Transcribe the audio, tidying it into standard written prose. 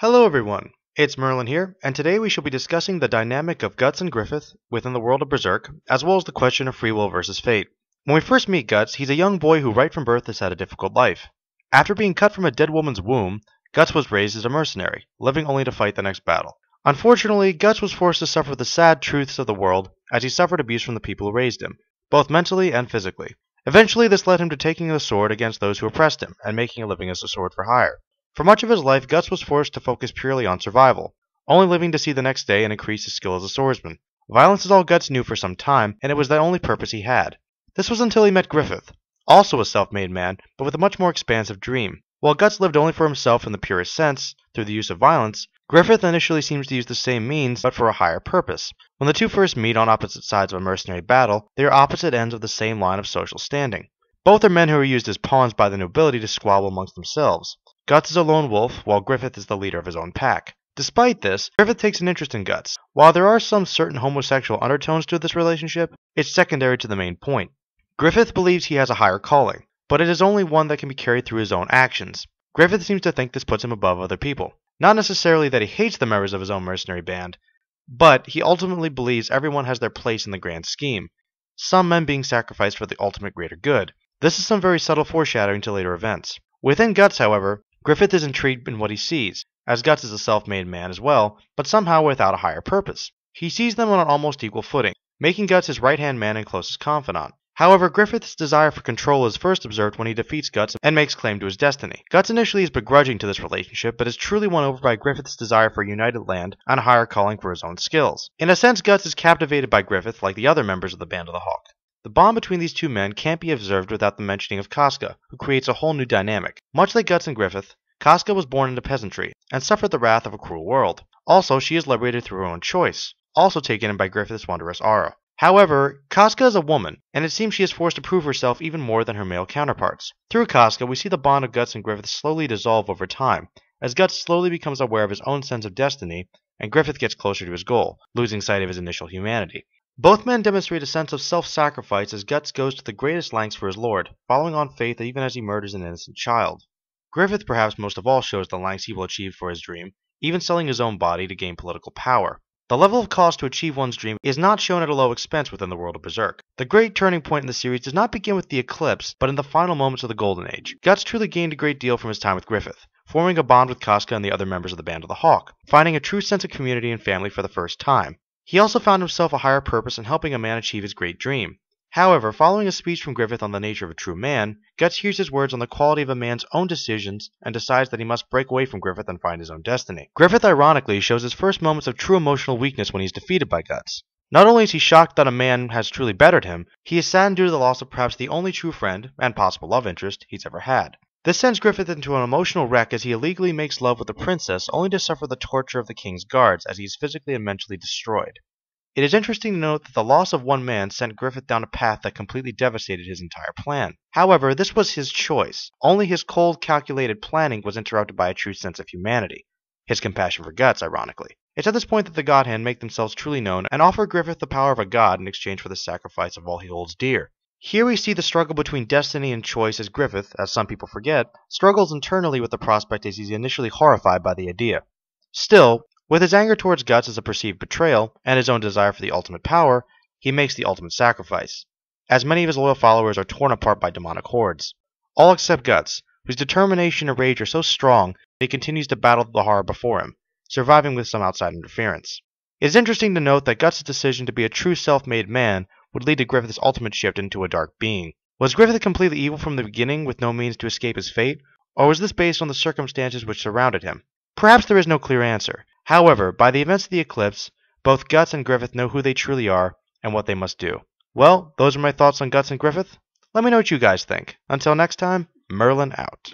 Hello everyone, it's Merlin here, and today we shall be discussing the dynamic of Guts and Griffith within the world of Berserk, as well as the question of free will versus fate. When we first meet Guts, he's a young boy who right from birth has had a difficult life. After being cut from a dead woman's womb, Guts was raised as a mercenary, living only to fight the next battle. Unfortunately, Guts was forced to suffer the sad truths of the world as he suffered abuse from the people who raised him, both mentally and physically. Eventually, this led him to taking the sword against those who oppressed him, and making a living as a sword for hire. For much of his life, Guts was forced to focus purely on survival, only living to see the next day and increase his skill as a swordsman. Violence is all Guts knew for some time, and it was the only purpose he had. This was until he met Griffith, also a self-made man, but with a much more expansive dream. While Guts lived only for himself in the purest sense, through the use of violence, Griffith initially seems to use the same means, but for a higher purpose. When the two first meet on opposite sides of a mercenary battle, they are opposite ends of the same line of social standing. Both are men who are used as pawns by the nobility to squabble amongst themselves. Guts is a lone wolf, while Griffith is the leader of his own pack. Despite this, Griffith takes an interest in Guts. While there are some certain homosexual undertones to this relationship, it's secondary to the main point. Griffith believes he has a higher calling, but it is only one that can be carried through his own actions. Griffith seems to think this puts him above other people. Not necessarily that he hates the members of his own mercenary band, but he ultimately believes everyone has their place in the grand scheme, some men being sacrificed for the ultimate greater good. This is some very subtle foreshadowing to later events. Within Guts, however, Griffith is intrigued in what he sees, as Guts is a self-made man as well, but somehow without a higher purpose. He sees them on an almost equal footing, making Guts his right-hand man and closest confidant. However, Griffith's desire for control is first observed when he defeats Guts and makes claim to his destiny. Guts initially is begrudging to this relationship, but is truly won over by Griffith's desire for a united land and a higher calling for his own skills. In a sense, Guts is captivated by Griffith like the other members of the Band of the Hawk. The bond between these two men can't be observed without the mentioning of Casca, who creates a whole new dynamic. Much like Guts and Griffith, Casca was born into peasantry, and suffered the wrath of a cruel world. Also, she is liberated through her own choice, also taken in by Griffith's wondrous aura. However, Casca is a woman, and it seems she is forced to prove herself even more than her male counterparts. Through Casca, we see the bond of Guts and Griffith slowly dissolve over time, as Guts slowly becomes aware of his own sense of destiny, and Griffith gets closer to his goal, losing sight of his initial humanity. Both men demonstrate a sense of self-sacrifice as Guts goes to the greatest lengths for his lord, following on faith even as he murders an innocent child. Griffith perhaps most of all shows the lengths he will achieve for his dream, even selling his own body to gain political power. The level of cost to achieve one's dream is not shown at a low expense within the world of Berserk. The great turning point in the series does not begin with the eclipse, but in the final moments of the Golden Age. Guts truly gained a great deal from his time with Griffith, forming a bond with Casca and the other members of the Band of the Hawk, finding a true sense of community and family for the first time. He also found himself a higher purpose in helping a man achieve his great dream. However, following a speech from Griffith on the nature of a true man, Guts hears his words on the quality of a man's own decisions and decides that he must break away from Griffith and find his own destiny. Griffith ironically shows his first moments of true emotional weakness when he is defeated by Guts. Not only is he shocked that a man has truly bettered him, he is saddened due to the loss of perhaps the only true friend, and possible love interest, he's ever had. This sends Griffith into an emotional wreck as he illegally makes love with the princess only to suffer the torture of the king's guards as he is physically and mentally destroyed. It is interesting to note that the loss of one man sent Griffith down a path that completely devastated his entire plan. However, this was his choice. Only his cold, calculated planning was interrupted by a true sense of humanity. His compassion for Guts, ironically. It's at this point that the Godhand make themselves truly known and offer Griffith the power of a god in exchange for the sacrifice of all he holds dear. Here we see the struggle between destiny and choice as Griffith, as some people forget, struggles internally with the prospect as he's initially horrified by the idea. Still, with his anger towards Guts as a perceived betrayal, and his own desire for the ultimate power, he makes the ultimate sacrifice, as many of his loyal followers are torn apart by demonic hordes. All except Guts, whose determination and rage are so strong that he continues to battle the horror before him, surviving with some outside interference. It is interesting to note that Guts' decision to be a true self-made man would lead to Griffith's ultimate shift into a dark being. Was Griffith completely evil from the beginning with no means to escape his fate, or was this based on the circumstances which surrounded him? Perhaps there is no clear answer. However, by the events of the eclipse, both Guts and Griffith know who they truly are and what they must do. Well, those are my thoughts on Guts and Griffith. Let me know what you guys think. Until next time, Merlin out.